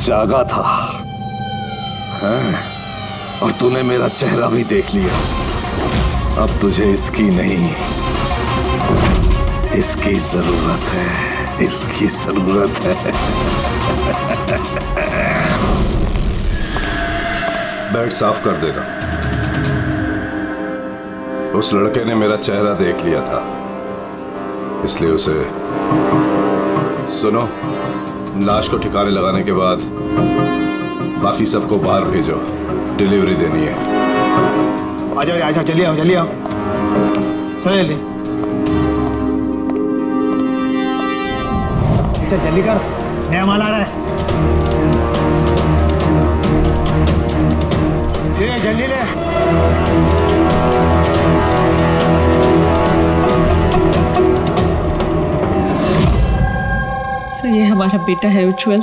जागा था। हाँ? और तूने मेरा चेहरा भी देख लिया। अब तुझे इसकी नहीं, इसकी जरूरत है, इसकी जरूरत है। बेड साफ कर देना। उस लड़के ने मेरा चेहरा देख लिया था, इसलिए उसे। सुनो, लाश को ठिकाने लगाने के बाद बाकी सबको बाहर भेजो, डिलीवरी देनी है। आजा, जल्दी आओ, जल्दी आओ, जल्दी जल्दी कर, नया माल आ रहा है। जल्दी ले। सो ये हमारा बेटा है उज्जवल।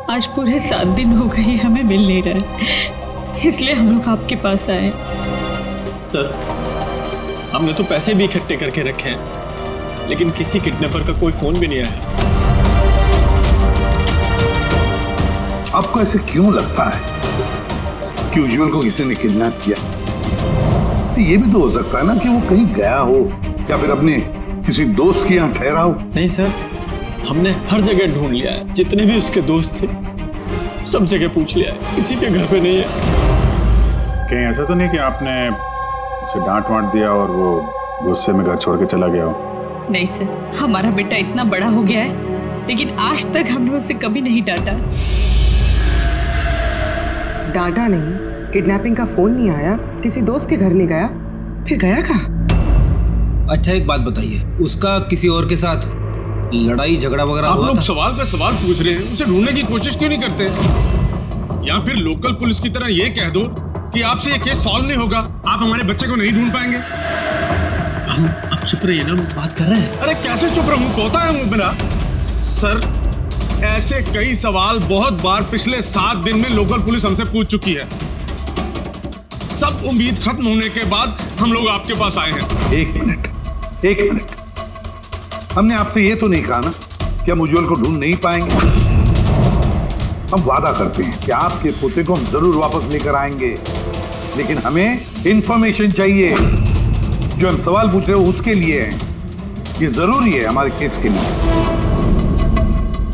आज पूरे 7 दिन हो गए हमें मिल नहीं रहा है, इसलिए हम लोग आपके पास आए। सर, हमने तो पैसे भी इकट्ठे करके रखे हैं, लेकिन किसी किडनैपर का कोई फोन भी नहीं आया। आपको ऐसे क्यों लगता है कि उज्जवल को किसी ने किडनैप किया? तो ये भी तो हो सकता है ना कि वो कहीं गया हो या फिर अपने किसी दोस्त के यहाँ ठहरा हो। नहीं सर, हमने हर जगह ढूंढ लिया है, जितने भी उसके दोस्त थे सब जगह पूछ लिया है, किसी के घर पे नहीं है। कहीं ऐसा तो नहीं कि आपने उसे डांट वांट दिया और वो गुस्से में घर छोड़ के चला गया हो? नहीं सर, हमारा बेटा इतना बड़ा हो गया है, लेकिन आज तक हमने उसे कभी नहीं डांटा। डांटा नहीं, किडनैपिंग का फोन नहीं आया, किसी दोस्त के घर नहीं गया, फिर गया कहाँ? अच्छा एक बात बताइए, उसका किसी और के साथ लड़ाई झगड़ा वगैरह हुआ था? आप लोग सवाल पे सवाल पूछ रहे हैं, उसे ढूंढने की कोशिश क्यों नहीं करते? या फिर लोकल पुलिस की तरह ये कह दो कि आपसे ये केस सॉल्व नहीं होगा, आप हमारे बच्चे को नहीं ढूंढ पाएंगे। हम अब चुप रहिए ना, बात कर रहे हैं। अरे कैसे चुप रहूं, तोता है मुंह मेरा। सर, ऐसे कई सवाल बहुत बार पिछले 7 दिन में लोकल पुलिस हमसे पूछ चुकी है। सब उम्मीद खत्म होने के बाद हम लोग आपके पास आए हैं। एक मिनट, हमने आपसे ये तो नहीं कहा ना कि हम उज्जवल को ढूंढ नहीं पाएंगे। हम वादा करते हैं कि आपके पोते को हम जरूर वापस लेकर आएंगे, लेकिन हमें इंफॉर्मेशन चाहिए। जो हम सवाल पूछ रहे हो उसके लिए है, ये जरूरी है हमारे केस के लिए।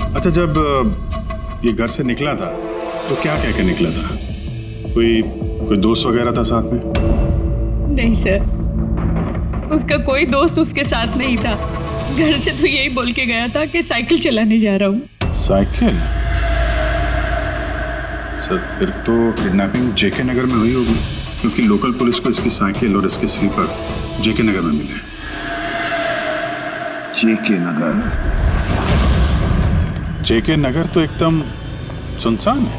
अच्छा, जब ये घर से निकला था तो क्या कह के निकला था? कोई दोस्त वगैरह था साथ में? नहीं सर, उसका कोई दोस्त उसके साथ नहीं था। घर से तो यही बोल के गया था कि साइकिल चलाने जा रहा हूँ। साइकिल? सर, फिर तो किडनैपिंग जेके नगर में हुई होगी, क्योंकि लोकल पुलिस को इसकी साइकिल और इसके स्लीपर जेके नगर में मिले। जेके नगर तो एकदम सुनसान है,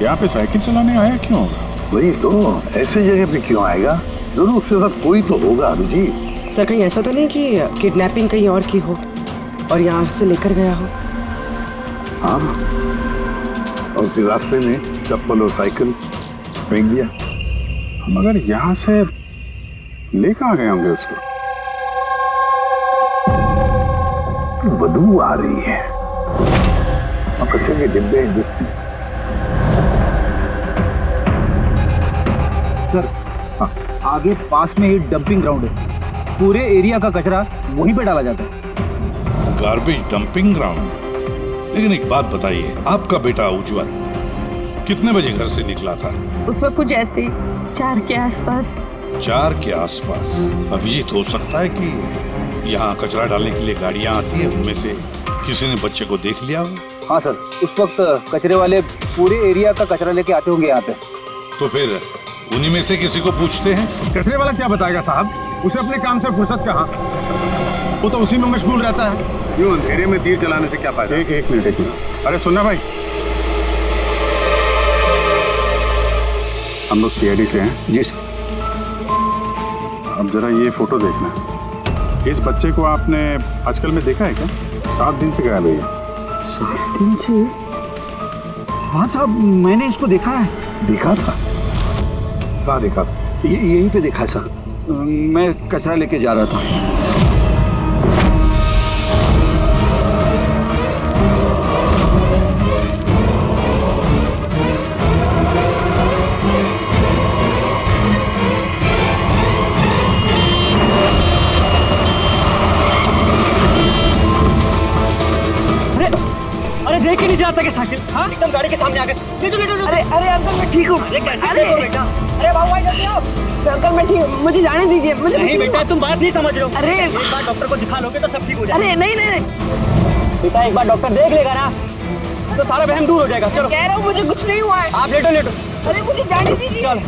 यहाँ पे साइकिल चलाने आया क्यों होगा? वही तो, ऐसे जगह पे क्यों आएगा? जरूर उसके साथ कोई तो होगा अभिजीत। सर, कहीं ऐसा तो नहीं कि किडनैपिंग कहीं और की हो और यहाँ से लेकर गया हो? हाँ, और फिर रास्ते में चप्पल और साइकिल फेंक दिया। मगर यहाँ से ले कहाँ गए होंगे उसको? बदबू आ रही है और कचरे के डिब्बे दिखते हैं। सर, आगे पास में ही डंपिंग ग्राउंड है, पूरे एरिया का कचरा वहीं पे डाला जाता है। Garbage dumping ground? लेकिन एक बात बताइए, आपका बेटा उज्जवल कितने बजे घर से निकला था? उस वक्त कुछ ऐसे 4 के आसपास। 4 के आसपास? अभिजीत, हो सकता है कि यहाँ कचरा डालने के लिए गाड़ियाँ आती है, उनमें से किसी ने बच्चे को देख लिया हो? हाँ सर, उस वक्त कचरे वाले पूरे एरिया का कचरा लेके आते होंगे यहाँ पे। तो फिर उन्हीं में से किसी को पूछते हैं। कचरे वाला क्या बताएगा साहब, उसे अपने काम से फुर्सत कहाँ, वो तो उसी में मशगूल रहता है। यूं अंधेरे में तीर चलाने से क्या फायदा? एक मिनट। अरे सुनना भाई, हम लोग सीआईडी से हैं। जी सर। अब जरा ये फोटो देखना, इस बच्चे को आपने आजकल में देखा है क्या? 7 दिन से गायब है। 7 दिन से? हाँ साहब, मैंने इसको देखा है। देखा था? कहाँ देखा? यहीं पे देखा सर, मैं कचरा लेके जा रहा था। लेके साइकिल? हाँ एकदम गाड़ी के सामने आ गए। अरे अरे अंकल मैं ठीक हूँ। अरे कैसे ठीक हो बेटा? अरे बाबू भाई जल्दी आओ। अंकल मैं ठीक, मुझे जाने दीजिए। मुझे नहीं बेटा तुम बात नहीं समझ रहे हो। अरे एक बार डॉक्टर को दिखा लोगे तो सब ठीक हो जाएगा। अरे नहीं नहीं नहीं बेटा एक बार डॉक्टर देख लेगा ना तो सारा वहम दूर हो जाएगा। चलो कह रहा हूँ मुझे कुछ नहीं हुआ है। आप लेटो लेटो। अरे मुझे जाने दीजिए। चल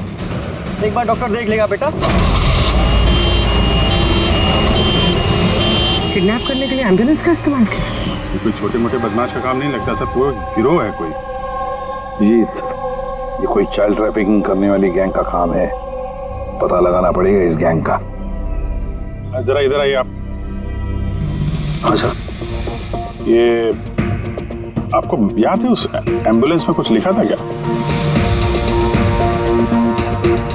एक बार डॉक्टर देख लेगा बेटा। किडनैप करने के लिए एम्बुलेंस का इस्तेमाल किया? ये कोई छोटे मोटे बदमाश का काम नहीं लगता सर, पूरा गिरोह है कोई। जीत, ये कोई चाइल्ड ट्रैफिकिंग करने वाली गैंग का काम है। पता लगाना पड़ेगा इस गैंग का। जरा इधर आइए आप। हाँ सर। ये आपको याद है उस एम्बुलेंस में कुछ लिखा था क्या?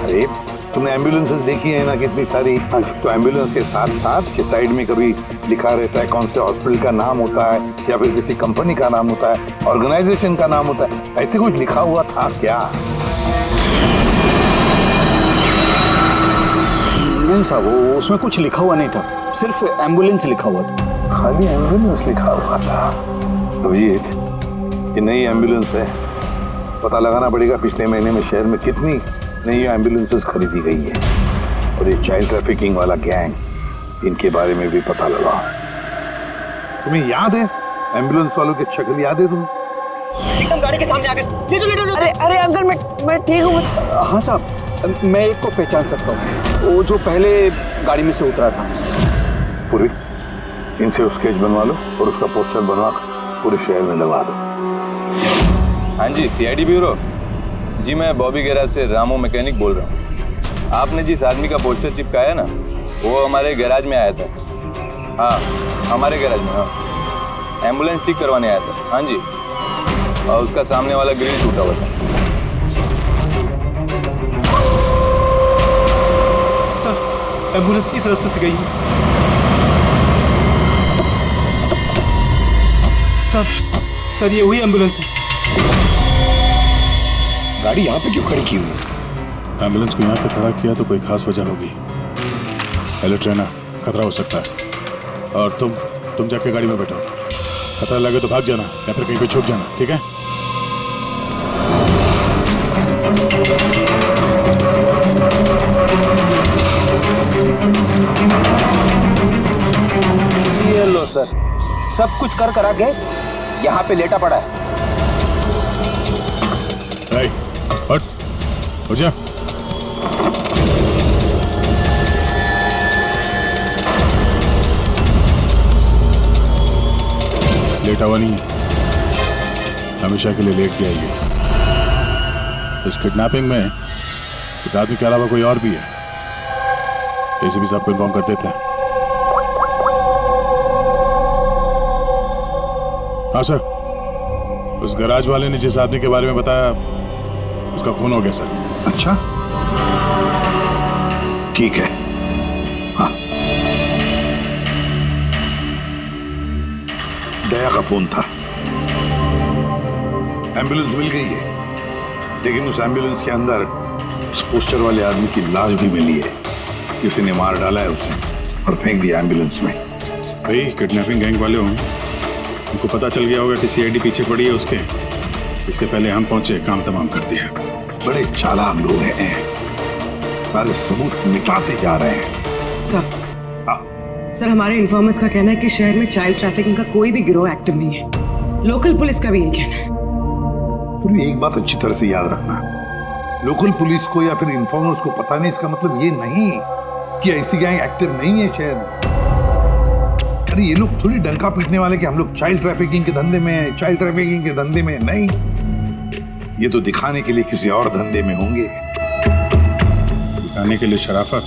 अरे तुमने एम्बुलेंसेस देखी है ना कितनी सारी, तो एम्बुलेंस के साथ साथ के साइड में कभी लिखा रहता है कौन से हॉस्पिटल का नाम होता है या फिर किसी कंपनी का नाम होता है, ऑर्गेनाइजेशन का नाम होता है। ऐसे कुछ लिखा हुआ था क्या? नहीं साहब, वो उसमें कुछ लिखा हुआ नहीं था, सिर्फ एम्बुलेंस लिखा हुआ था। खाली एम्बुलेंस लिखा हुआ था? अभिजीत, ये नई एम्बुलेंस है। पता लगाना पड़ेगा पिछले महीने में शहर में कितनी नई एम्बुलेंसेस खरीदी गई है। और ये चाइल्ड ट्रैफिकिंग वाला गैंग, इनके बारे में भी पता लगाओ। तुम्हें याद है एम्बुलेंस वालों की शक्ल याद है तुम्हें? एकदम गाड़ी के सामने आ गए। लेटो। अरे अरे अंकल मैं ठीक हूँ। हाँ साहब, मैं एक को पहचान सकता हूँ, वो जो पहले गाड़ी में से उतरा था। पूरी इनसे स्केच बनवा लो और उसका पोस्टर बनवा पूरे शहर में लगा दो। हाँ जी, सीआईडी ब्यूरो जी, मैं बॉबी गैराज से रामू मैकेनिक बोल रहा हूँ। आपने जिस आदमी का पोस्टर चिपकाया ना, वो हमारे गैराज में आया था। हाँ, हमारे गैराज में। हाँ, एम्बुलेंस ठीक करवाने आया था। हाँ जी, और उसका सामने वाला ग्रिल टूटा हुआ था। सर, एम्बुलेंस इस रास्ते से गई है। सर ये वही एम्बुलेंस है। गाड़ी यहाँ पे क्यों खड़ी की हुई? एम्बुलेंस को यहाँ पे खड़ा किया तो कोई खास वजह होगी। हेलो ट्रेनर, खतरा हो सकता है। और तुम जाके गाड़ी में बैठो। खतरा लगे तो भाग जाना या फिर कहीं पे छुप जाना, ठीक है? ये लो सर, सब कुछ कर करा के यहाँ पे लेटा पड़ा है। उठ जा। लेटा हुआ नहीं है, हमेशा के लिए लेट गया ये। इस किडनैपिंग में इस आदमी के अलावा कोई और भी है, ऐसे भी सबको इन्फॉर्म कर देते हैं। हाँ सर, उस गैराज वाले ने जिस आदमी के बारे में बताया उसका खून हो गया सर। अच्छा, ठीक है। हाँ, दया का फोन था। एम्बुलेंस मिल गई है, लेकिन उस एम्बुलेंस के अंदर उस पोस्टर वाले आदमी की लाश भी मिली है। किसी ने मार डाला है उसे और फेंक दिया एम्बुलेंस में। भाई किडनैपिंग गैंग वाले हों, उनको पता चल गया होगा कि सीआईडी पीछे पड़ी है उसके। इसके पहले हम पहुंचे, काम तमाम कर दिया। बड़े चालाक लोग हैं, सारे सबूत मिटाते जा रहे हैं। सर हमारे इन्फॉर्मर्स का कहना है कि शहर में चाइल्ड ट्रैफिकिंग का कोई भी गिरोह एक्टिव नहीं है। लोकल पुलिस का भी यही कहना है। फिर भी एक बात अच्छी तरह से याद रखना, लोकल पुलिस को या फिर इन्फॉर्मर्स को पता नहीं, इसका मतलब ये नहीं कि ऐसी गैंग एक्टिव नहीं है शहर में। अरे ये लोग थोड़ी डंका पीटने वाले कि हम लोग चाइल्ड ट्रैफिकिंग के धंधे में हैं, चाइल्ड ट्रैफिकिंग के धंधे में नहीं। ये तो दिखाने के लिए किसी और धंधे में होंगे। दिखाने के लिए शराफत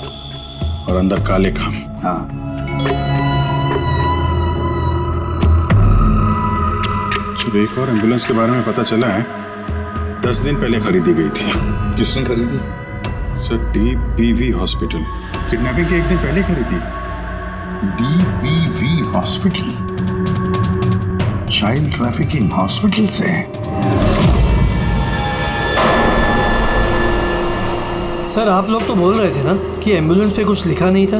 और अंदर काले काम। हाँ, एक और एम्बुलेंस के बारे में पता चला है, 10 दिन पहले खरीदी गई थी। किसने खरीदी? Sir, DBV hospital. किडनैपिंग के एक दिन पहले खरीदी। DBV hospital? Child trafficking hospital से? सर आप लोग तो बोल रहे थे ना कि एम्बुलेंस पे कुछ लिखा नहीं था।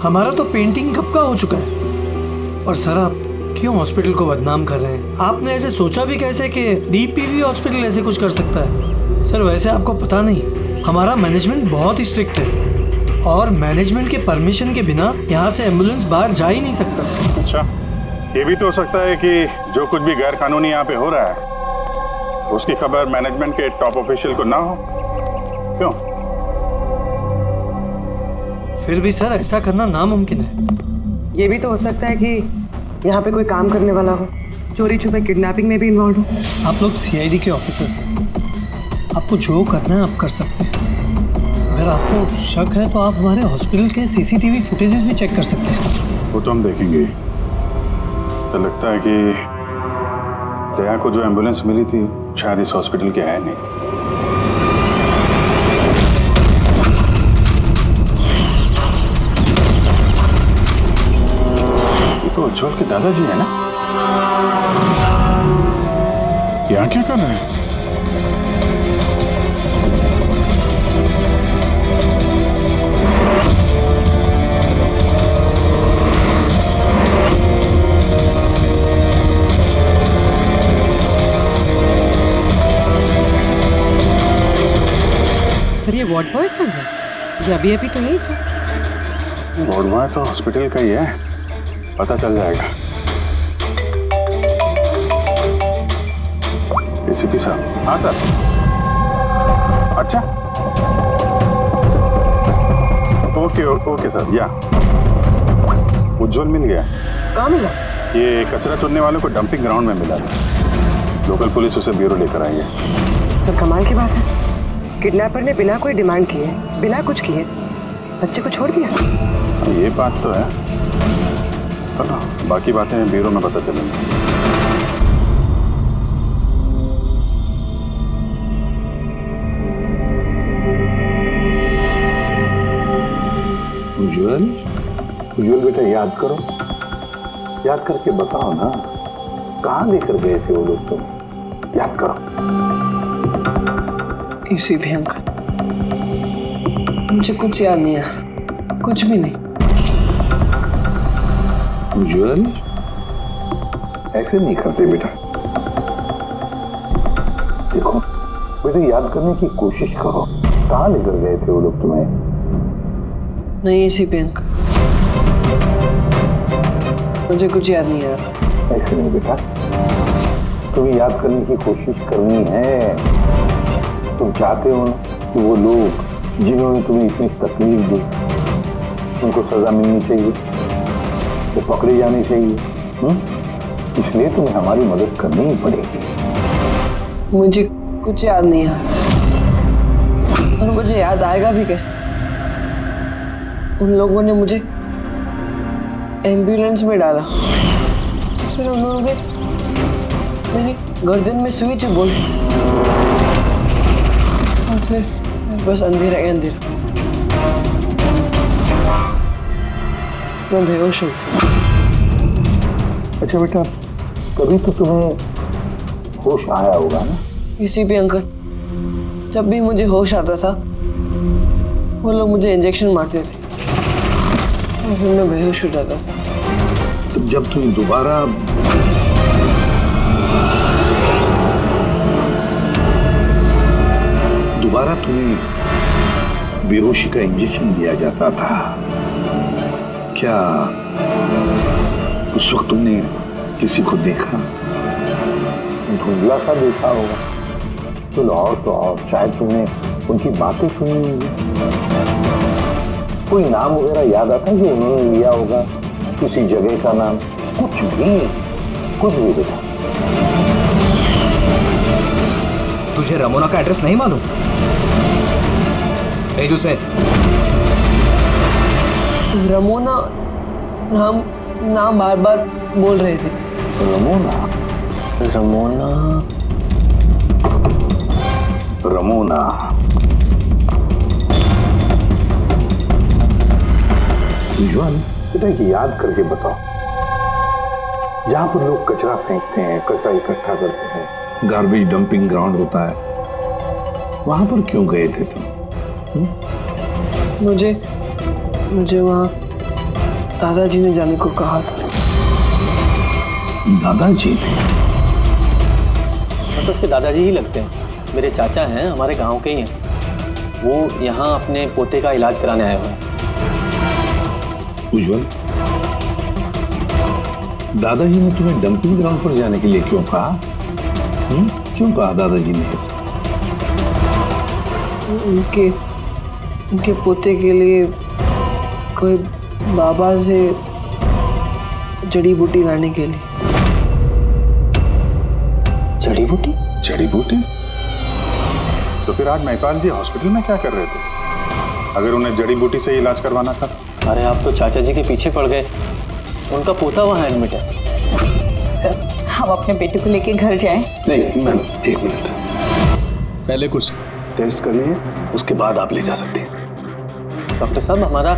हमारा तो पेंटिंग कब का हो चुका है। और सर आप क्यों हॉस्पिटल को बदनाम कर रहे हैं? आपने ऐसे सोचा भी कैसे कि डीपीवी हॉस्पिटल ऐसे कुछ कर सकता है? सर वैसे आपको पता नहीं, हमारा मैनेजमेंट बहुत ही स्ट्रिक्ट है और मैनेजमेंट के परमिशन के बिना यहाँ से एम्बुलेंस बाहर जा ही नहीं सकता। अच्छा, ये भी तो हो सकता है कि जो कुछ भी गैर कानूनी यहाँ पे हो रहा है उसकी खबर मैनेजमेंट के टॉप ऑफिशियल को ना हो। क्यों? फिर भी सर ऐसा करना नामुमकिन है। ये भी तो हो सकता है कि यहाँ पे कोई काम करने वाला हो, चोरी छुपे किडनैपिंग में भी इन्वॉल्व हो। आप लोग सीआईडी के ऑफिसर्स हैं, आपको जो करना है आप कर सकते हैं। अगर आपको शक है तो आप हमारे हॉस्पिटल के सीसीटीवी फुटेजेस भी चेक कर सकते हैं। वो तो हम देखेंगे। ऐसा लगता है कि दया को जो एम्बुलेंस मिली थी शायद इस हॉस्पिटल की है नहीं। ये तो उज्जवल के दादाजी है ना? यहाँ क्या कर रहे हैं? सर ये वार्ड बॉय कौन है? ये अभी तो नहीं था। वार्ड बॉय तो हॉस्पिटल का ही है, पता चल जाएगा। एसीपी साहब। हाँ सर। अच्छा, ओके सर। या उज्जवल मिल गया। कहाँ मिला? ये कचरा चुनने वालों को डंपिंग ग्राउंड में मिला था। लोकल पुलिस उसे ब्यूरो लेकर आई है। सर कमाल की बात है, किडनैपर ने बिना कोई डिमांड किए, बिना कुछ किए बच्चे को छोड़ दिया। ये बात तो है, पर ना बाकी बातें ब्यूरो में पता चलेंगी। उज्जवल बेटा याद करो, याद करके बताओ ना, कहाँ लेकर गए थे वो लोग तुम? याद करो। किसी भी अंकल, मुझे कुछ याद नहीं है, कुछ भी नहीं। उज्जवल ऐसे नहीं करते बेटा। देखो बेटा, याद करने की कोशिश करो, कहाँ लेकर गए थे वो लोग तुम्हें? नहीं इसी पे अंकल, मुझे कुछ याद नहीं है। ऐसे नहीं बेटा, तुम्हें याद करने की कोशिश करनी है। तुम चाहते हो कि वो लोग जिन्होंने तुम्हें इतनी तकलीफ दी उनको सजा मिलनी चाहिए, वो पकड़े जाने चाहिए। इसलिए तुम्हें हमारी मदद करनी ही पड़ेगी। मुझे कुछ याद नहीं है और मुझे याद आएगा भी कैसे? उन लोगों ने मुझे एम्बुलेंस में डाला, फिर उन लोगों ने मेरी गर्दन में सुई चुभोई और फिर बस अंधेरा ही अंधेरा। मैं बेहोश हूँ। अच्छा बेटा, कभी तो तुम्हें होश आया होगा ना? इसी पे अंकल, जब भी मुझे होश आता था वो लोग मुझे इंजेक्शन मारते थे और फिर मैं बेहोश हो जाता था। तो जब तुम दोबारा तुम्हें बेहोशी का इंजेक्शन दिया जाता था, क्या उस वक्त तुमने किसी को देखा? धुंधला सा देखा होगा। चलो और शायद तुमने उनकी बातें सुनी होंगी। कोई नाम वगैरह याद आता है जो उन्होंने लिया होगा, किसी जगह का नाम? कुछ भी बेटा। तुझे रमोना का एड्रेस नहीं मालूम? भेज उसे। रमोना नाम बार बार बोल रहे थे। रमोना उज्जवल बेटा, याद करके बताओ, जहां पर लोग कचरा फेंकते हैं, कचरा इकट्ठा करते हैं, गार्बेज डंपिंग ग्राउंड होता है, वहां पर क्यों गए थे तुम? मुझे वहां दादाजी ने जाने को कहा था। दादाजी? तो उसके दादाजी ही लगते हैं। मेरे चाचा हैं, हमारे गांव के ही हैं। वो यहाँ अपने पोते का इलाज कराने आए हुए हैं। उज्जवल, दादाजी ने तुम्हें डंपिंग ग्राउंड पर जाने के लिए क्यों कहा? क्यों कहा दादाजी ने ऐसा? उनके पोते के लिए कोई बाबा से जड़ी बूटी लाने के लिए। जड़ी बूटी? जड़ी बूटी? तो फिर आज महिपाल जी हॉस्पिटल में क्या कर रहे थे, अगर उन्हें जड़ी बूटी से इलाज करवाना था? अरे आप तो चाचा जी के पीछे पड़ गए। उनका पोता वहाँ एडमिट है। सर, हम अपने बेटे को लेके घर जाएं? नहीं मैम, एक मिनट, पहले कुछ टेस्ट करनी है, उसके बाद आप ले जा सकते हैं। डॉक्टर साहब, हमारा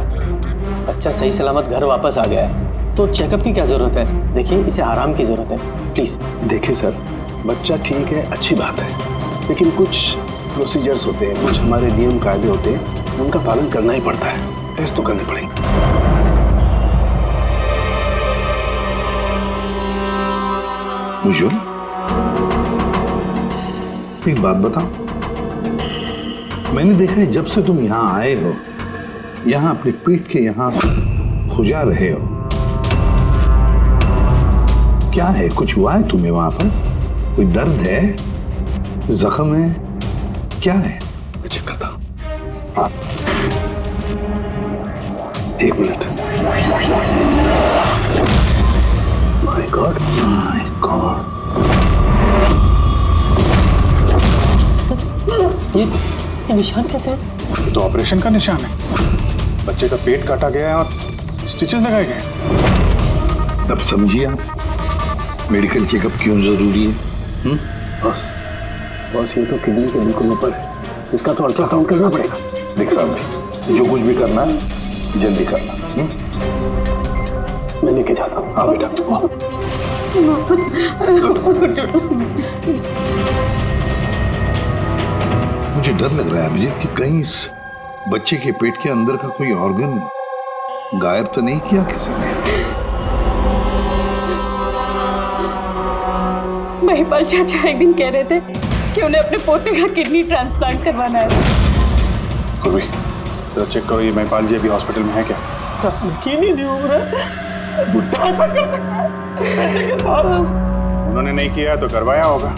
बच्चा सही सलामत घर वापस आ गया है, तो चेकअप की क्या जरूरत है? देखिए, इसे आराम की जरूरत है, प्लीज। देखिए सर, बच्चा ठीक है, अच्छी बात है, लेकिन कुछ प्रोसीजर्स होते हैं, कुछ हमारे नियम कायदे होते हैं, उनका पालन करना ही पड़ता है। टेस्ट तो करने पड़ेंगे। उज्जवल, एक बात बताओ, मैंने देखा है जब से तुम यहाँ आए हो, यहाँ अपने पीठ के यहाँ खुजा रहे हो। क्या है, कुछ हुआ है तुम्हें वहां पर? कोई दर्द है, जख्म है, क्या है? मैं चेक करता हूं। हाँ, एक minute. My God, my God, ये निशान कैसे है? ये तो ऑपरेशन का निशान है। बच्चे का पेट काटा गया है और स्टिचेस लगाए गए हैं। अब समझिए आप मेडिकल चेकअप क्यों जरूरी है? बॉस, ये तो किडनी के बिल्कुल ऊपर है, इसका तो अल्ट्रासाउंड करना पड़ेगा। देख साहब, जो कुछ भी करना है जल्दी करना। मैं लेके जाता हूँ। हाँ बेटा। मुझे डर लग रहा है अभिजीत कि कहीं इस बच्चे के पेट के अंदर का कोई ऑर्गन गायब तो नहीं किया किसी ने? महिपाल चाचा एक दिन कह रहे थे कि उन्हें अपने पोते का किडनी ट्रांसप्लांट करवाना है। जरा चेक करो, ये महिपाल जी अभी हॉस्पिटल में है क्या? यकीन ही नहीं हो रहा, बुड्ढा ऐसा कर सकता है बेटे के साथ। उन्होंने नहीं किया है तो करवाया होगा।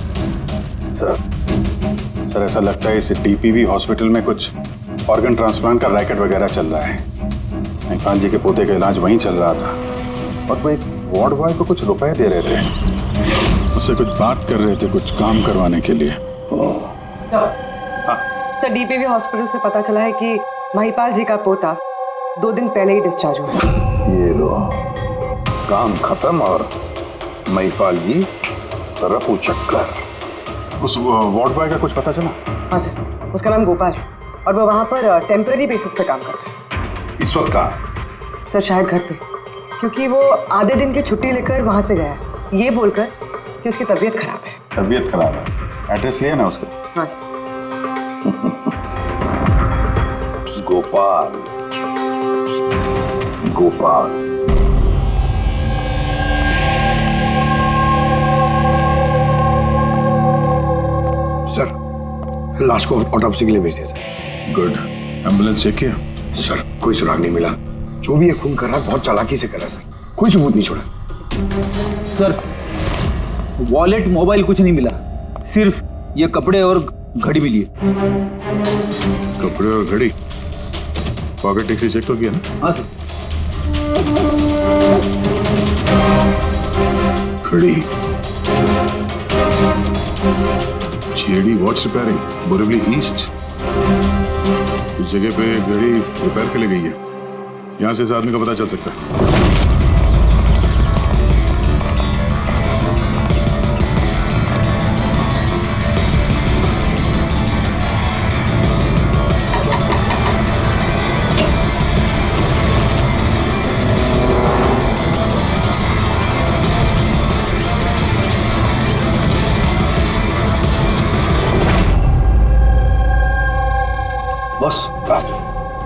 सर, ऐसा लगता है इस डीपीवी हॉस्पिटल में कुछ ऑर्गन ट्रांसप्लांट का रैकेट वगैरह चल रहा है। महिपाल जी के पोते का इलाज वहीं चल रहा था और वो एक वार्ड बॉय को कुछ रुपए दे रहे थे, उससे कुछ बात कर रहे थे, कुछ काम करवाने के लिए। सर, डीपीवी हॉस्पिटल से पता चला है कि महिपाल जी का पोता 2 दिन पहले ही डिस्चार्ज हुआ। ये लो, काम खत्म और महिपाल जी रफू चक्कर। उस वार्ड बॉय का कुछ पता चला? हाँ सर, उसका नाम गोपाल है और वो वहाँ पर टेम्पररी बेसिस पे काम करता है। इस वक्त कहाँ है? सर, शायद घर पे, क्योंकि वो आधे दिन की छुट्टी लेकर वहाँ से गया है, ये बोलकर कि उसकी तबीयत खराब है। तबीयत खराब है? एड्रेस लिया ना उसका? हाँ सर। गोपाल, गोपाल। सर, लाश को ऑटोप्सी के लिए भेज दिया सर। गुड। एम्बुलेंस चेक किया? सर, कोई सुराग नहीं मिला। जो भी ये खून कर रहा है बहुत चालाकी से कर रहा है सर, कोई सबूत नहीं छोड़ा। सर, वॉलेट मोबाइल कुछ नहीं मिला, सिर्फ ये कपड़े और घड़ी मिली है। कपड़े और घड़ी? पॉकेट टैक्सी चेक तो किया ना? हाँ सर। घड़ी, JD watch repairing, Borivali east. इस जगह पे घड़ी रिपेयर के लिए गई है, यहाँ से इस आदमी का पता चल सकता है।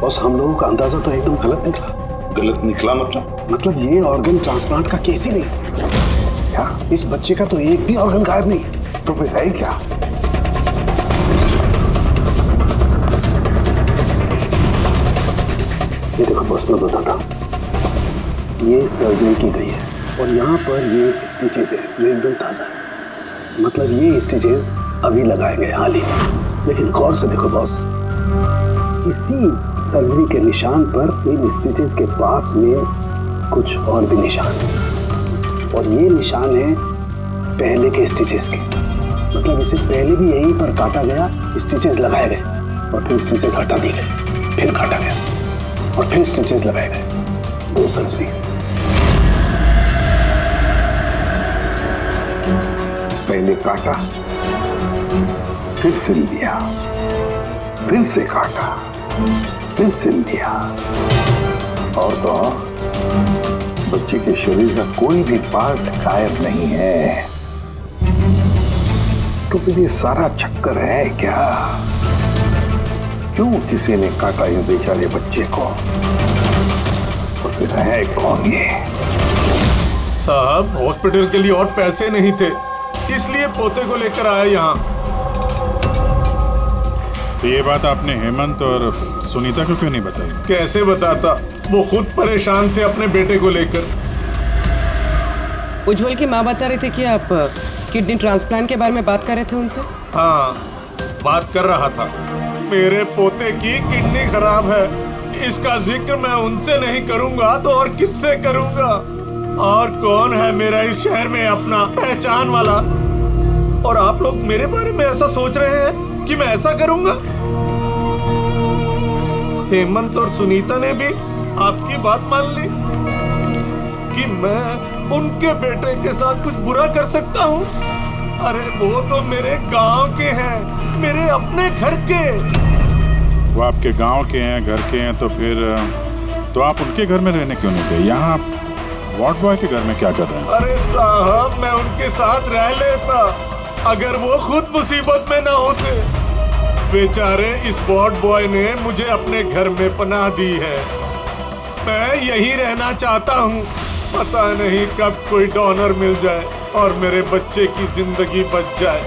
बॉस, हम लोगों का अंदाजा तो एकदम गलत निकला। गलत निकला मतलब? मतलब ये ऑर्गन ट्रांसप्लांट का केस ही नहीं। क्या? इस बच्चे का तो एक भी ऑर्गन गायब नहीं है। तो फिर है क्या? ये देखो बॉस, मैं बताता हूँ। ये सर्जरी की गई है और यहाँ पर ये स्टिचेस है जो एकदम ताज़ा है। मतलब ये स्टिचेस अभी लगाए गए हाल ही में। लेकिन गौर से देखो बॉस, इसी सर्जरी के निशान पर इन स्टिचेस के पास में कुछ और भी निशान है। और ये निशान है पहले के स्टिचेस के। मतलब इसे पहले भी यहीं पर काटा गया, स्टिचेस लगाए गए और फिर स्टिचेस हटा दिए गए, फिर काटा गया और फिर स्टिचेस लगाए गए। 2 सर्जरीज। पहले काटा, फिर सिल दिया, फिर से काटा, फिर सिल दिया। और तो बच्चे के शरीर का कोई भी पार्ट गायब नहीं है। तो फिर ये सारा चक्कर है क्या? क्यों किसी ने काटा ये बेचारे बच्चे को? तो फिर है कौन ये? साहब, हॉस्पिटल के लिए और पैसे नहीं थे, इसलिए पोते को लेकर आया यहाँ। तो ये बात आपने हेमंत और सुनीता को क्यों नहीं बताई? कैसे बताता, वो खुद परेशान थे अपने बेटे को लेकर। उज्जवल की माँ बता रही थी कि आप किडनी ट्रांसप्लांट के बारे में बात कर रहे थे उनसे। हाँ, बात कर रहा था। मेरे पोते की किडनी खराब है, इसका जिक्र मैं उनसे नहीं करूंगा तो और किससे करूंगा? और कौन है मेरा इस शहर में अपना पहचान वाला? और आप लोग मेरे बारे में ऐसा सोच रहे हैं कि मैं ऐसा करूंगा? हेमंत और सुनीता ने भी आपकी बात मान ली कि मैं उनके बेटे के साथ कुछ बुरा कर सकता हूँ? अरे वो तो मेरे गांव के हैं, मेरे अपने घर के। वो आपके गांव के हैं, घर के हैं, तो फिर तो आप उनके घर में रहने क्यों नहीं गए? यहाँ आप वार्ड बॉय के घर में क्या कर रहे हैं? अरे साहब, मैं उनके साथ रह लेता अगर वो खुद मुसीबत में ना होते। बेचारे इस वार्ड बॉय ने मुझे अपने घर में पनाह दी है, मैं यहीं रहना चाहता हूँ। पता नहीं कब कोई डोनर मिल जाए और मेरे बच्चे की जिंदगी बच जाए।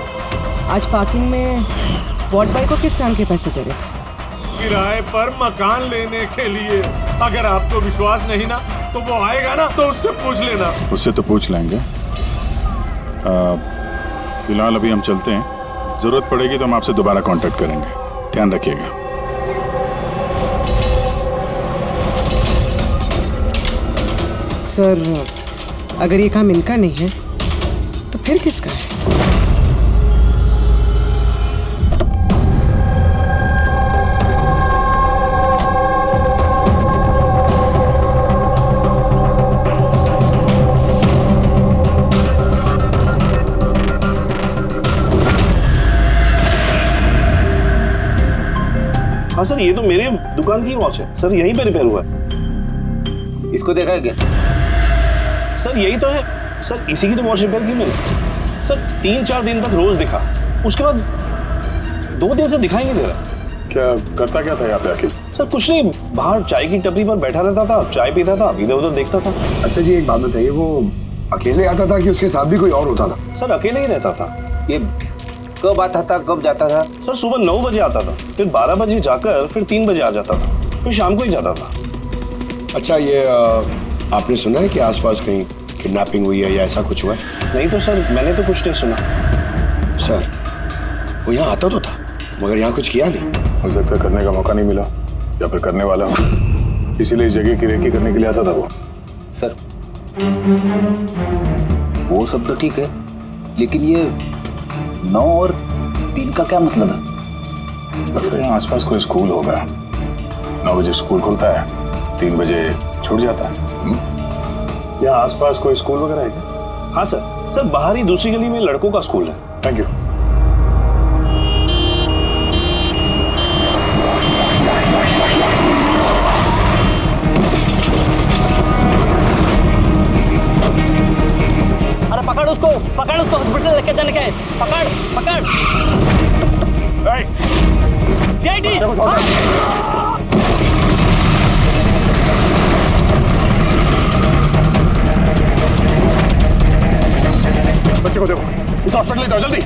आज पार्किंग में वार्ड बॉय को किस काम के पैसे दे रहे थे? किराए पर मकान लेने के लिए। अगर आपको विश्वास नहीं ना तो वो आएगा ना तो उससे पूछ लेना। उससे तो पूछ लेंगे। फिलहाल अभी हम चलते हैं, जरूरत पड़ेगी तो हम आपसे दोबारा कांटेक्ट करेंगे। ध्यान रखिएगा। सर, अगर ये काम इनका नहीं है तो फिर किसका है? हाँ सर, ये तो मेरे दुकान की वॉच है सर, यहीं पे रिपेयर हुआ है। इसको देखा है क्या? सर यही तो है सर, इसी की तो वॉच रिपेयर की मैंने सर। 3-4 दिन तक रोज दिखा, उसके बाद 2 दिन से दिखाई नहीं दे रहा। क्या करता क्या था यहाँ पे आके? सर कुछ नहीं, बाहर चाय की टपरी पर बैठा रहता था, चाय पीता था, इधर उधर देखता था। अच्छा जी, एक बात बताइए, वो अकेले आता था कि उसके साथ भी कोई और होता था? सर अकेले ही रहता था। ये कब आता था, कब जाता था? सर सुबह 9 बजे आता था, फिर 12 बजे जाकर फिर 3 बजे आ जाता था, फिर शाम को ही जाता था। अच्छा, ये आपने सुना है कि आसपास कहीं किडनैपिंग हुई है या ऐसा कुछ हुआ है? नहीं तो सर, मैंने तो कुछ नहीं सुना। सर वो यहाँ आता तो था मगर यहाँ कुछ किया नहीं। हो सकता है करने का मौका नहीं मिला या फिर करने वाला हो, इसीलिए इस जगह की रेकी करने के लिए आता था वो। सर वो सब तो ठीक है, लेकिन ये 9 और 3 का क्या मतलब है? लगता है यहाँ आसपास कोई स्कूल होगा। 9 बजे स्कूल खुलता है, 3 बजे छूट जाता है। यहाँ आसपास कोई स्कूल वगैरह है क्या? हाँ सर, बाहर ही दूसरी गली में लड़कों का स्कूल है। Thank you. अरे पकड़ उसको हॉस्पिटल लेके जाने का है। पकड़ सीआईडी। को देखो, इस हॉस्पिटल ले जाओ जल्दी।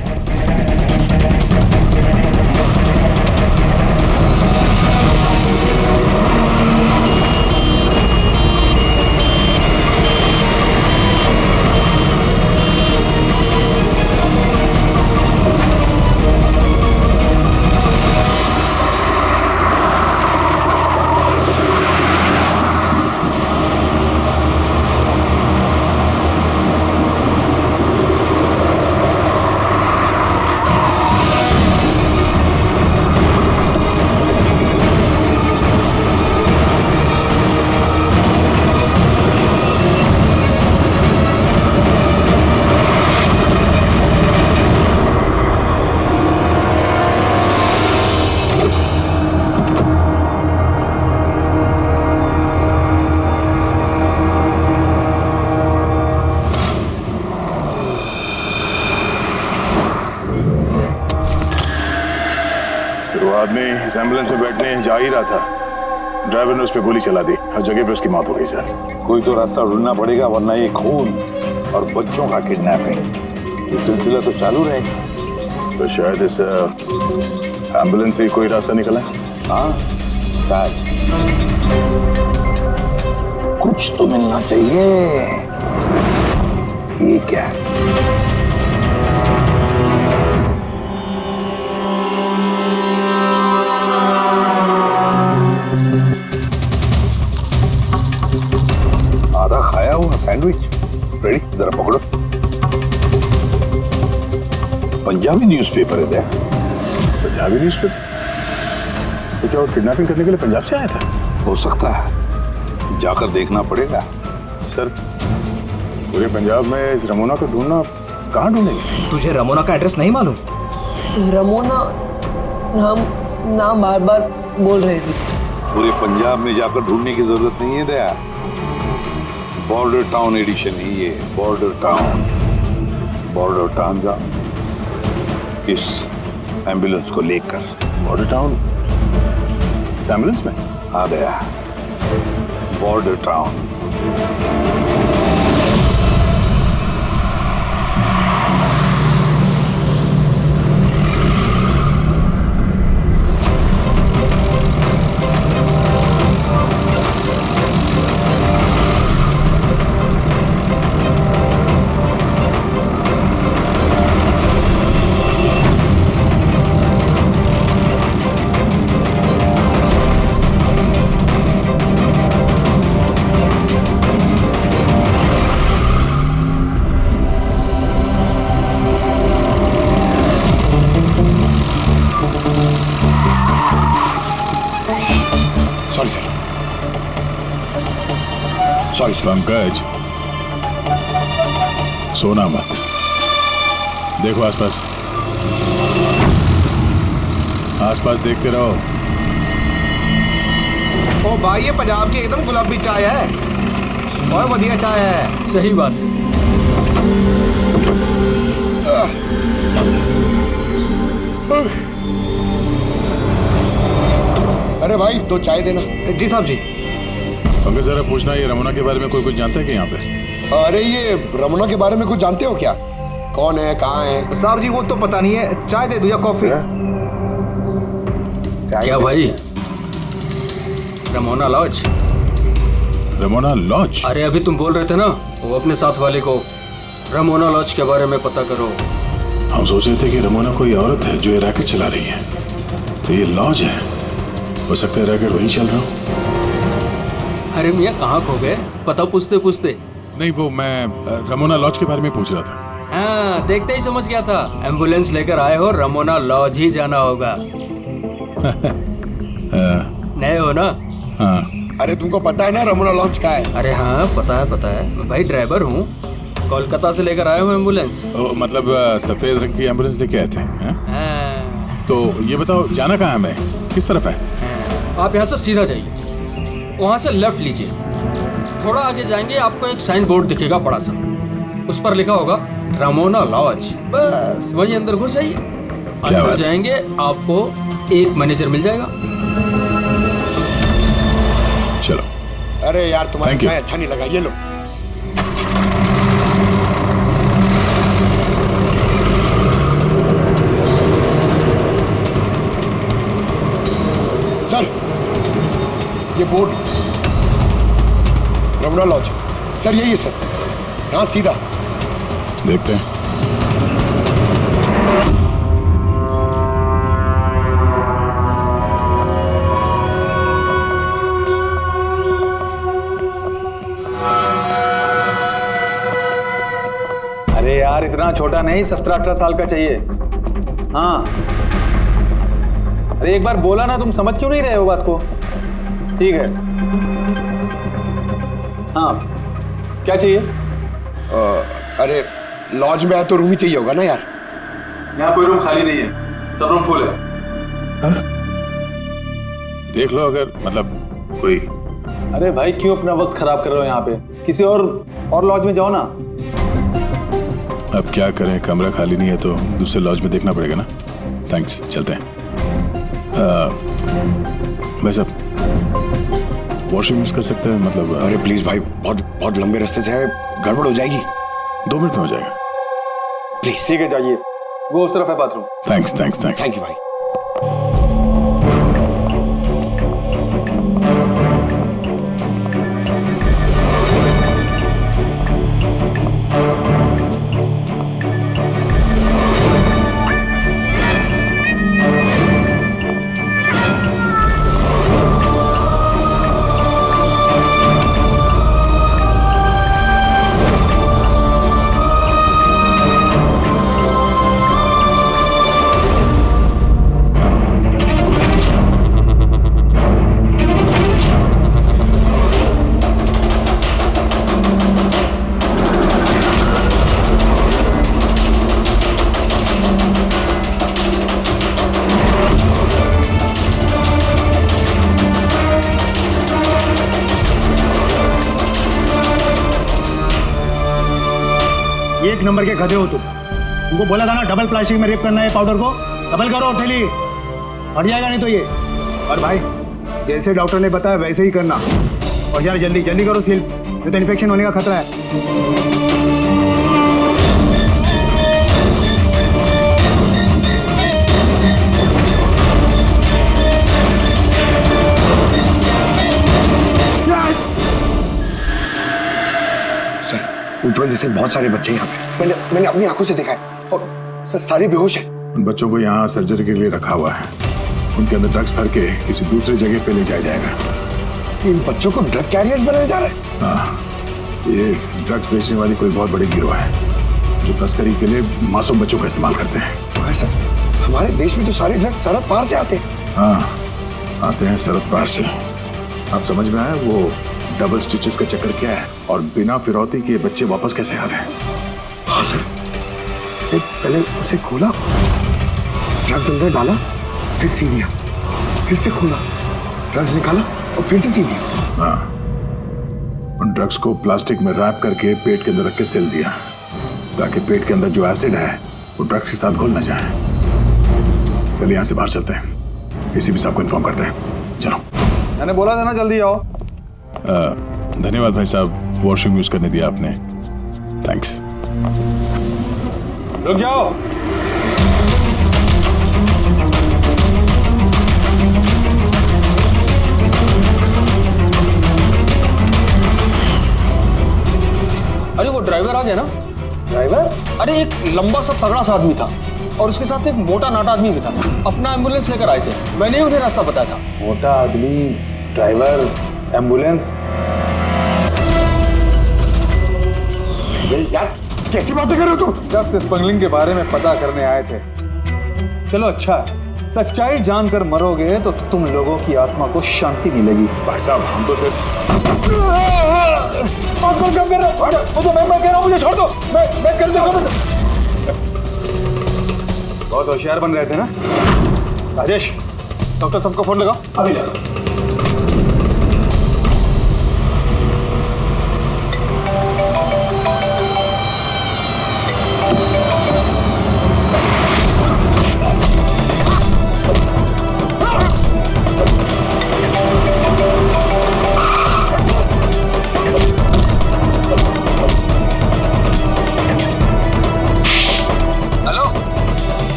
वो आदमी इस एम्बुलेंस में बैठने जा ही रहा था, ड्राइवर ने उस पर गोली चला दी और जगह पे उसकी मौत हो गई सर। कोई तो रास्ता ढूंढना पड़ेगा, वरना ये खून और बच्चों का किडनैपिंग ये सिलसिला तो चालू रहेगा। तो शायद इस एम्बुलेंस से ही कोई रास्ता निकला है। हाँ शायद कुछ तो मिलना चाहिए। ये क्या है? आधा खाया हुआ सैंडविच रेडी, जरा पकड़ो। पंजाबी न्यूज़पेपर है। पंजाबी न्यूज़पेपर? तो क्या वो किडनैपिंग करने के लिए पंजाब से आया था? हो सकता है, जाकर देखना पड़ेगा। सर पूरे पंजाब में इस रमोना को ढूंढना, कहाँ ढूंढेंगे? तुझे रमोना का एड्रेस नहीं मालूम? रमोना नाम बार बार बोल रही थी। पूरे पंजाब में जाकर ढूंढने की जरूरत नहीं है दया। बॉर्डर टाउन एडिशन ही ये, बॉर्डर टाउन। बॉर्डर टाउन जा इस एम्बुलेंस को लेकर। बॉर्डर टाउन इस एम्बुलेंस में आ गया। Border town. Sorry sir. Pankaj सोना मत, देखो आसपास, आसपास देखते रहो। ओ भाई ये पंजाब की एकदम गुलाबी चाय है और बढ़िया चाय है। सही बात है। अरे भाई दो चाय देना। जी साहब जी। पंकज जरा पूछना, ये रमोना के बारे में कोई कुछ जानता है क्या यहाँ पे? अरे ये रमोना के बारे में कुछ जानते हो क्या? कौन है, कहाँ है? साहब जी वो तो पता नहीं है, चाय दे दो या कॉफी? क्या भाई? Ramona lodge? Ramona lodge? अरे अभी तुम बोल रहे थे ना, वो अपने साथ वाले को रमोना लॉज के बारे में पता करो। हम सोच रहे थे कि रमोना कोई औरत है जो ये रैकेट चला रही है, तो ये लॉज है। हो सकता है रैकेट वहीं चल रहा हो। अरे मियाँ कहाँ खो गए, पता पूछते पूछते? नहीं वो मैं रमोना लॉज के बारे में पूछ रहा था। हाँ देखते ही समझ गया था, एम्बुलेंस लेकर आए हो, रमोना लॉज ही जाना होगा। नए हो ना? हाँ। अरे तुमको पता है ना रमोना लॉज का है? अरे हाँ पता है, मैं भाई ड्राइवर हूँ, कोलकाता से लेकर आए हो एम्बुलेंस। मतलब सफेद रंग की एम्बुलेंस लेके आए थे? हाँ। तो ये बताओ जाना कहाँ है, मैं किस तरफ है? आप यहाँ से सीधा जाइए, वहाँ से लेफ्ट लीजिए, थोड़ा आगे जाएंगे आपको एक साइन बोर्ड दिखेगा बड़ा सा, उस पर लिखा होगा रमोना लॉज। बस वहीं अंदर घुस जाइए, अंदर जाएंगे आपको एक मैनेजर मिल जाएगा। चलो। अरे यार तुम्हारा चाय अच्छा नहीं लगा, ये लो। ये बोर्ड रमना लॉज सर, यही है सर, यहाँ सीधा देखते हैं। अरे यार इतना छोटा नहीं, 17-18 साल का चाहिए। हाँ अरे एक बार बोला ना, तुम समझ क्यों नहीं रहे हो बात को? ठीक है हाँ क्या चाहिए? अरे लॉज में आया तो रूम ही चाहिए होगा ना यार। यहाँ कोई रूम खाली नहीं है, सब रूम फुल है। देख लो अगर मतलब कोई। अरे भाई क्यों अपना वक्त खराब कर रहे हो यहाँ पे? किसी और लॉज में जाओ ना। अब क्या करें, कमरा खाली नहीं है तो दूसरे लॉज में देखना पड़ेगा ना। थैंक्स, चलते हैं। भाई साहब वॉशरूम यूज कर सकते हैं मतलब? अरे प्लीज भाई, बहुत लंबे रास्ते से है, गड़बड़ हो जाएगी। 2 मिनट में हो जाएगा प्लीज। ठीक है जाइए, वो उस तरफ है bathroom. Thanks thanks thanks. Thank you भाई। एक नंबर के गधे हो तुम। तुमको बोला था ना डबल प्लास्टिक में रेप करना है पाउडर को, डबल करो और थैली हट जाएगा नहीं तो ये। और भाई जैसे डॉक्टर ने बताया वैसे ही करना, और यार जल्दी जल्दी करो सील, नहीं तो इन्फेक्शन होने का खतरा है। उज्जवल जैसे बहुत सारे बच्चे यहाँ पे, मैंने अपनी आंखों से देखा है, और सर सारे बेहोश हैं। उन बच्चों को यहाँ सर्जरी के लिए रखा हुआ है, उनके अंदर ड्रग्स भर के किसी दूसरी जगह पे ले जाया जाएगा। इन बच्चों को ड्रग कैरियर्स बनाया जा रहा है? हाँ, ये ड्रग्स बेचने वाली कोई बहुत बड़ी गिरोह है जो तस्करी के लिए मासूम बच्चों का इस्तेमाल करते हैं। सर हमारे देश में तो सारे ड्रग्स सरहद पार से आते हैं। हाँ आते हैं सरहद पार से। आप समझ में आया वो डबल स्टिचेस का चक्कर क्या है, और बिना फिरौती के बच्चे वापस कैसे आ रहे हैं? हाँ सर, पहले उसे खोला, ड्रग्स अंदर डाला, फिर सी दिया, फिर से खोला, ड्रग्स निकाला और फिर से सी दिया। हाँ, उन ड्रग्स को प्लास्टिक में रैप करके पेट के अंदर रख के सिल दिया, ताकि पेट के अंदर जो एसिड है वो ड्रग्स के साथ घुल न जाए। पहले यहाँ से बाहर चलते हैं, एसीपी साहब को इन्फॉर्म करते हैं। चलो। मैंने बोला था ना जल्दी आओ। धन्यवाद भाई साहब, वॉशरूम यूज करने दिया आपने। थैंक्स। रुक जाओ। अरे वो ड्राइवर आ गया ना? ड्राइवर? अरे एक लंबा सा तगड़ा सा आदमी था और उसके साथ एक मोटा नाटा आदमी भी था। अपना एम्बुलेंस लेकर आए थे, मैंने उन्हें रास्ता बताया था। मोटा आदमी, ड्राइवर, एम्बुलेंस। यार कैसी बातें कर रहे हो तुम? ड्रग्स स्मगलिंग के बारे में पता करने आए थे। चलो अच्छा है, सच्चाई जानकर मरोगे तो तुम लोगों की आत्मा को शांति मिलेगी। भाई साहब हम तो सिर्फ मैं कह रहा हूँ मुझे छोड़ दो, मैं कर दूंगा। बहुत होशियार बन रहे थे ना राजेश? डॉक्टर सबको फोन लगाओ अभी।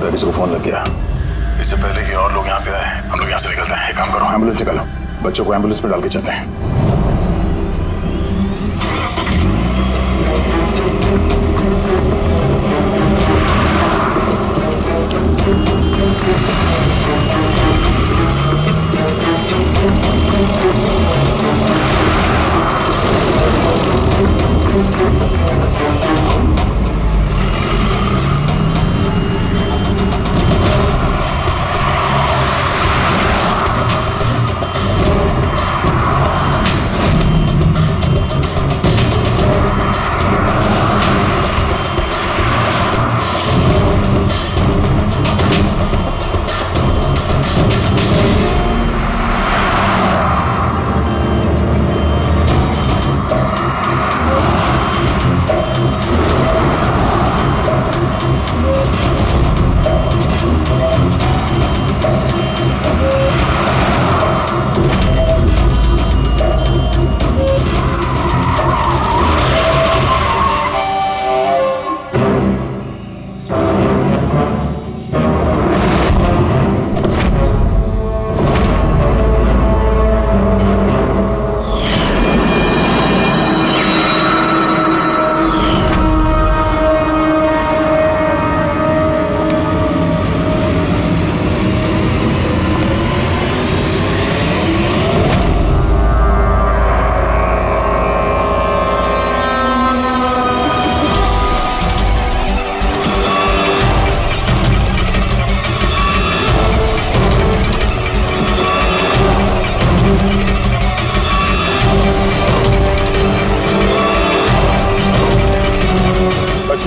किसी को फोन लग गया। इससे पहले कि और लोग यहाँ पे आए, हम लोग यहाँ से निकलते हैं। एक काम करो, एम्बुलेंस निकालो, बच्चों को एम्बुलेंस में डाल के चलते हैं।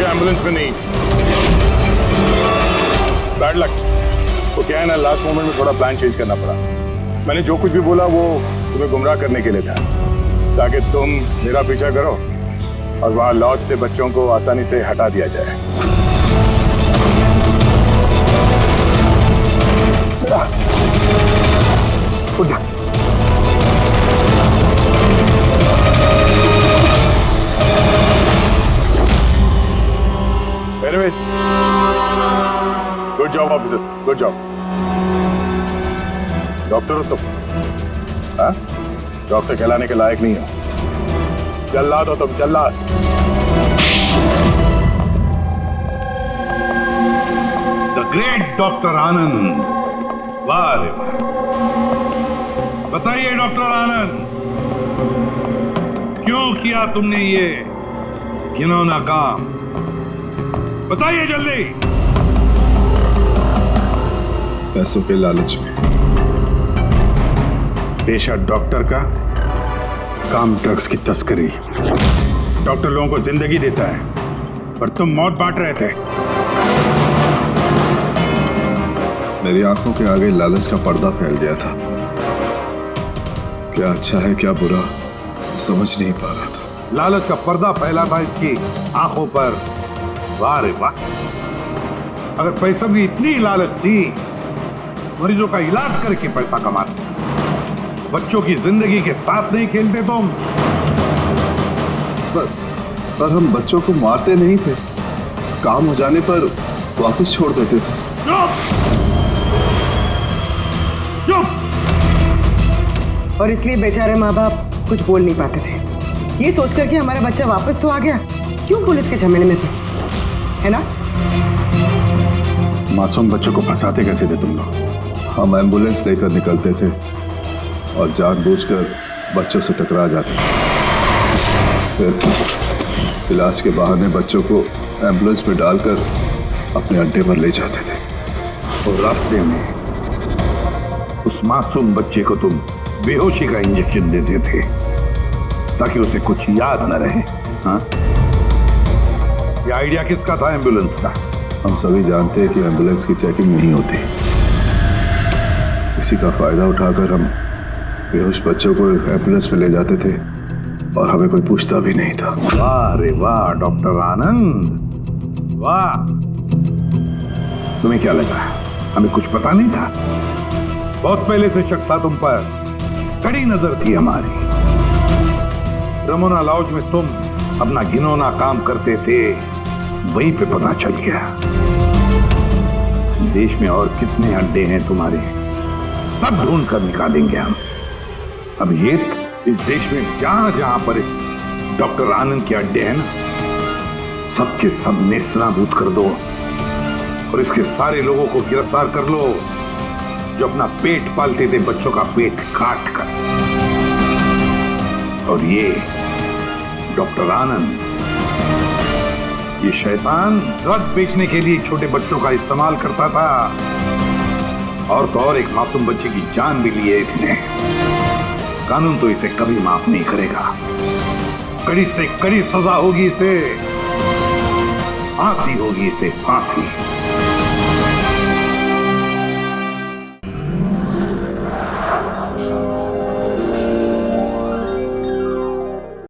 एम्बुलेंस में नहीं, बैड लक। तो क्या है ना, लास्ट मोमेंट में थोड़ा प्लान चेंज करना पड़ा। मैंने जो कुछ भी बोला वो तुम्हें गुमराह करने के लिए था, ताकि तुम मेरा पीछा करो और वहां लॉज से बच्चों को आसानी से हटा दिया जाए। उठ जा। Anyways, good job officers, good job. Doctor हो तुम, हाँ? डॉक्टर कहलाने के लायक नहीं हो। जल्लाद हो तुम, जल्लाद। द ग्रेट डॉक्टर आनंद, वाह रे वाह। बताइए डॉक्टर आनंद, क्यों किया तुमने ये घिनौना काम? बताइए जल्दी। पैसों के लालच में। पेशा डॉक्टर का, काम ड्रग्स की तस्करी। डॉक्टर लोगों को जिंदगी देता है और तुम मौत बांट रहे थे। मेरी आंखों के आगे लालच का पर्दा फैल गया था। क्या अच्छा है क्या बुरा समझ नहीं पा रहा था। लालच का पर्दा फैला था इसकी आंखों पर। वाह रे वाह। अगर पैसों की इतनी लालच थी, मरीजों का इलाज करके पैसा कमाते, बच्चों की जिंदगी के साथ नहीं खेलते तुम। पर हम बच्चों को मारते नहीं थे, काम हो जाने पर वापस छोड़ देते थे। और इसलिए बेचारे माँ बाप कुछ बोल नहीं पाते थे, ये सोचकर कि हमारा बच्चा वापस तो आ गया, क्यों पुलिस के झमेले में थे, है ना? मासूम बच्चों को फंसाते कैसे थे तुम लोग? हम एम्बुलेंस लेकर निकलते थे और जानबूझकर बच्चों से टकरा जाते थे। फिर इलाज के बहाने बच्चों को एम्बुलेंस में डालकर अपने अड्डे पर ले जाते थे। और रास्ते में उस मासूम बच्चे को तुम बेहोशी का इंजेक्शन देते थे ताकि उसे कुछ याद न रहे। हाँ? ये आइडिया किसका था एम्बुलेंस का? हम सभी जानते हैं कि एम्बुलेंस की चेकिंग नहीं होती। इसी का फायदा उठाकर हम बेहोश बच्चों को एम्बुलेंस में ले जाते थे और हमें कोई पूछता भी नहीं था। वाह रे वाह डॉक्टर आनंद, वाह। तुम्हें क्या लगा हमें कुछ पता नहीं था? बहुत पहले से शक था तुम पर, कड़ी नजर थी हमारी। रमोना लॉज में तुम अपना घिनौना काम करते थे, वहीं पे पता चल गया। देश में और कितने अड्डे हैं तुम्हारे, सब ढूंढ कर निकालेंगे हम। अब ये इस देश में जहां जहां पर डॉक्टर आनंद के अड्डे हैं ना, सबके सब नेस्तनाबूद कर दो और इसके सारे लोगों को गिरफ्तार कर लो जो अपना पेट पालते थे बच्चों का पेट काट कर। और ये डॉक्टर आनंद, ये शैतान ड्रग बेचने के लिए छोटे बच्चों का इस्तेमाल करता था, और तो और एक मासूम बच्चे की जान भी ली है इसने। कानून तो इसे कभी माफ नहीं करेगा, कड़ी से कड़ी सजा होगी इसे, फांसी होगी इसे, फांसी।